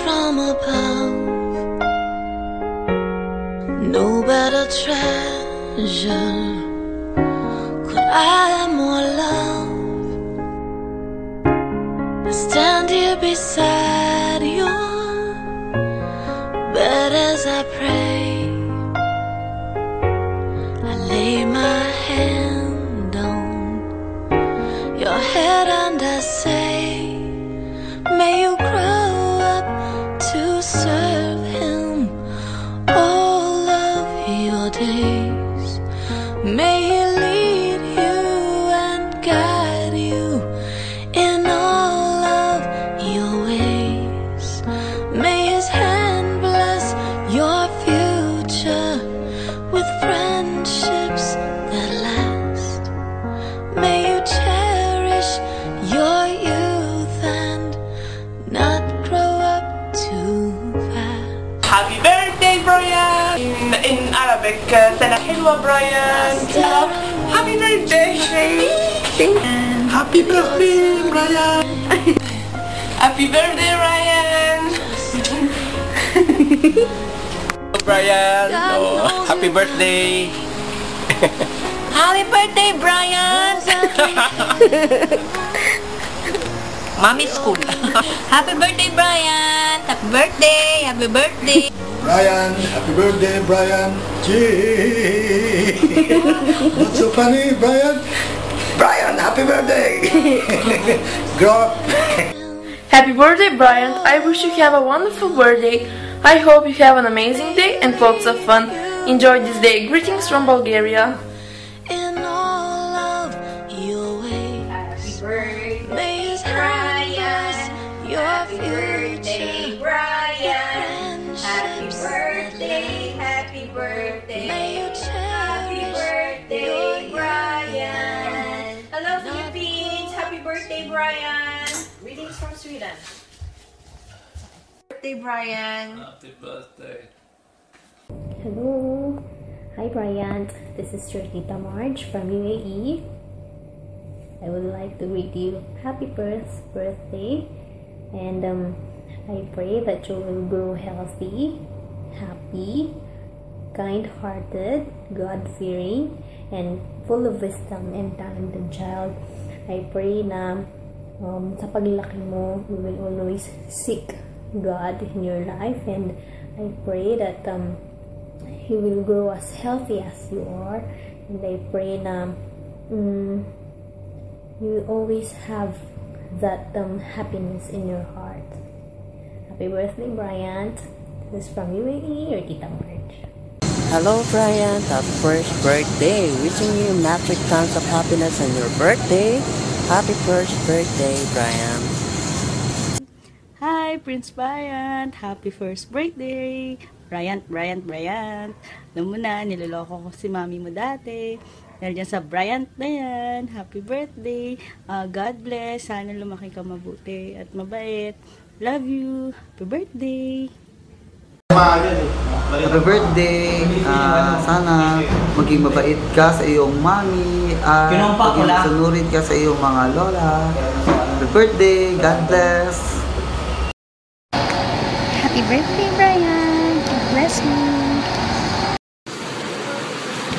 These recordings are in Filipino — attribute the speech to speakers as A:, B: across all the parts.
A: from above. No better treasure could I more love. I stand here beside you, bed as I pray. I lay my hand on your head and I say, may you grow up to serve Him all of your days. May He lead you and guide you in all of your ways. May His hand bless your future with friendships that last. May you cherish your youth and not grow up too fast.
B: Happy birthday, Brian! In Arabic, سنة حلوة Brian! Happy birthday! Happy birthday, Brian! Happy birthday, Ryan! Brian! Oh, happy birthday!
C: Happy birthday, Brian! Mommy's school. Happy birthday, Brian! Happy birthday! Happy birthday!
D: Brian, happy birthday, Brian. Gee. What's so funny, Brian? Brian, happy birthday. Grow up.
E: Happy birthday, Brian. I wish you have a wonderful birthday. I hope you have an amazing day and lots of fun. Enjoy this day. Greetings from Bulgaria.
A: In all of your ways.
C: Happy birthday,
A: May His hand bless your
C: Happy birthday,
A: future.
C: Brian! Happy
A: Friendships
C: birthday, happy birthday!
A: May you
C: Happy
A: cherish
C: birthday,
A: your
C: Brian! Hello, Philippines! Happy birthday, Brian! Greetings from Sweden. Birthday, Brian!
B: Happy birthday!
F: Hello! Hi Brian, this is your Tita Marge from UAE. I would like to greet you happy birthday, and I pray that you will grow healthy, happy, kind-hearted, God-fearing, and full of wisdom and talented child. I pray na sa paglaki mo, you will always seek God in your life, and I pray that you will grow as healthy as you are, and I pray na you always have that happiness in your heart. Happy birthday, Brian. This is from UAE, your Tita Marge.
G: Hello, Brian. Happy first birthday. Wishing you magic tons of happiness on your birthday. Happy first birthday, Brian.
H: Hi, Prince Brian! Happy first birthday! Brian. Alam mo na, niloloko ko si mami mo dati. Dahil dyan sa Brian na yan. Happy birthday! God bless! Sana lumaki ka mabuti at mabait. Love you! Happy birthday!
I: Happy birthday! Sana maging mabait ka sa iyong mami at maging sunurin ka sa iyong mga lola. Happy birthday! God bless!
J: Happy birthday, Brian! God bless you!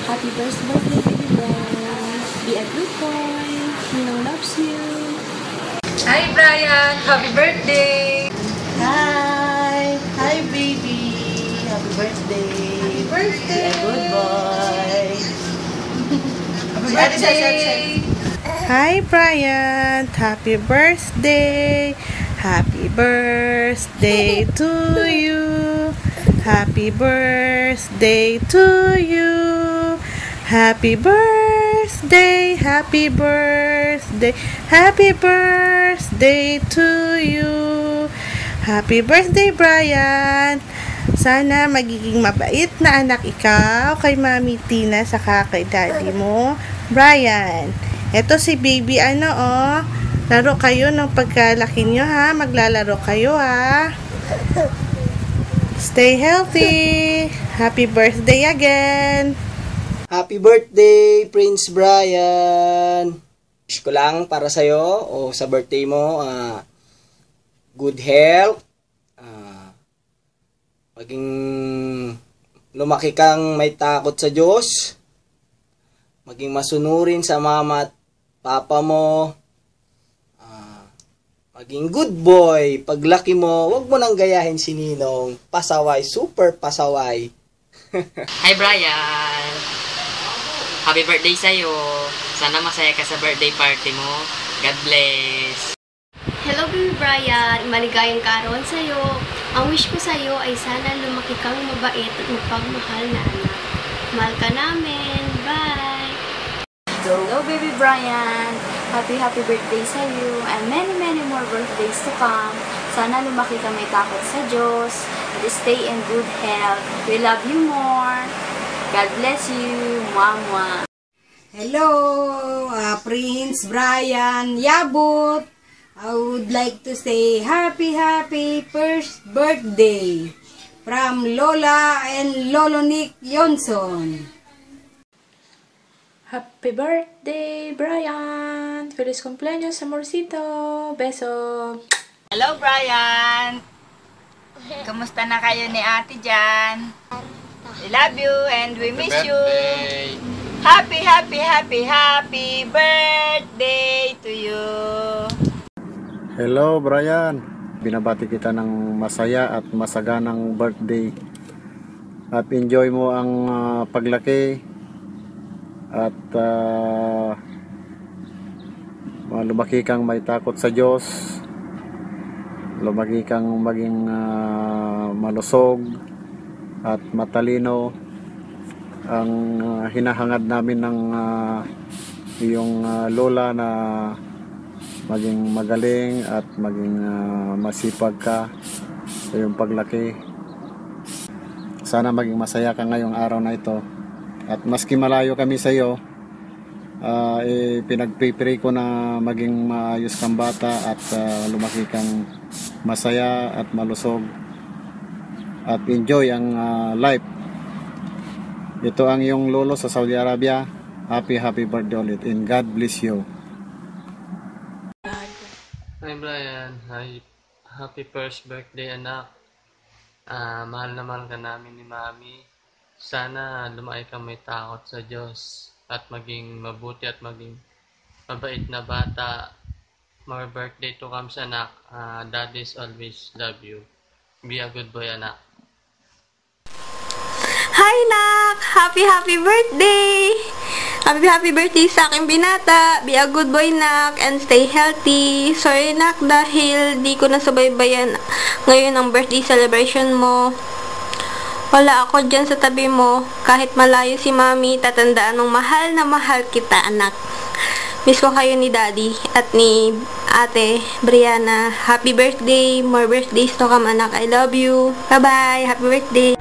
E: Happy birthday, baby Brian. Be a good boy. Ninong loves you.
C: Hi, Brian! Happy birthday!
G: Hi! Hi, baby! Happy birthday!
C: Happy birthday!
G: Be a good boy!
C: Happy birthday!
K: Hi Brian! Happy birthday! Happy birthday to you! Happy birthday to you! Happy birthday! Happy birthday! Happy birthday to you! Happy birthday, Brian! Sana magiging mabait na anak ikaw kay Mami Tina saka kay Daddy mo. Brian, eto si baby laro kayo ng pagkalaki nyo ha. Maglalaro kayo ha. Stay healthy. Happy birthday again.
L: Happy birthday, Prince Brian. Wish ko lang para sa'yo o sa birthday mo, good health, Maging lumaki kang may takot sa Diyos. Maging masunurin sa mama at papa mo. Maging good boy. Paglaki mo, wag mo nang gayahin si Ninong. Pasaway, super pasaway.
M: Hi Brian! Happy birthday sa'yo! Sana masaya ka sa birthday party mo. God bless!
F: Hello, baby Brian! Maligayang kaarawan sa'yo. Ang wish ko sa'yo ay sana lumaki kang mabait at mapagmahal na anak. Mahal ka namin. Bye!
N: Hello, baby Brian! Happy birthday sa you and many more birthdays to come. Sana lumaki ka may takot sa Diyos and stay in good health. We love you more. God bless you. Mwah.
O: Hello, Prince Brian Yabut. I would like to say happy first birthday from Lola and Lolo Nick Johnson.
E: Happy birthday, Brian! Feliz cumpleaños, amorcito! Beso!
P: Hello, Brian! Kamusta na kayo ni ate dyan? We love you and we miss you! Happy birthday to you!
Q: Hello, Brian! Binabati kita ng masaya at masaganang birthday. At enjoy mo ang paglaki. At lumaki kang may takot sa Diyos, lumaki kang maging malusog at matalino. Ang hinahangad namin ng iyong lola na maging magaling at maging masipag ka sa iyong paglaki. Sana maging masaya ka ngayong araw na ito. At maski malayo kami sa iyo, pinagpipray ko na maging maayos kang bata at lumaki kang masaya at malusog at enjoy ang life. Ito ang iyong lolo sa Saudi Arabia. Happy birthday ulit and God bless you.
R: Hi Brian, happy first birthday anak. Mahal na mahal ka namin ni Mami. Sana lumaki kang may takot sa Diyos at maging mabuti at maging mabait na bata. More birthday to come, anak. Daddy's always love you. Be a good boy, anak.
S: Hi, Nak! Happy birthday! Happy birthday sa aking binata. Be a good boy, Nak, and stay healthy. Sorry, Nak, dahil di ko nasubaybayan ngayon ang birthday celebration mo. Wala ako dyan sa tabi mo. Kahit malayo si Mami, tatandaan mong mahal na mahal kita, anak. Miss ko kayo ni Daddy at ni Ate Brianna. Happy birthday! More birthdays to come, anak. I love you. Bye-bye! Happy birthday!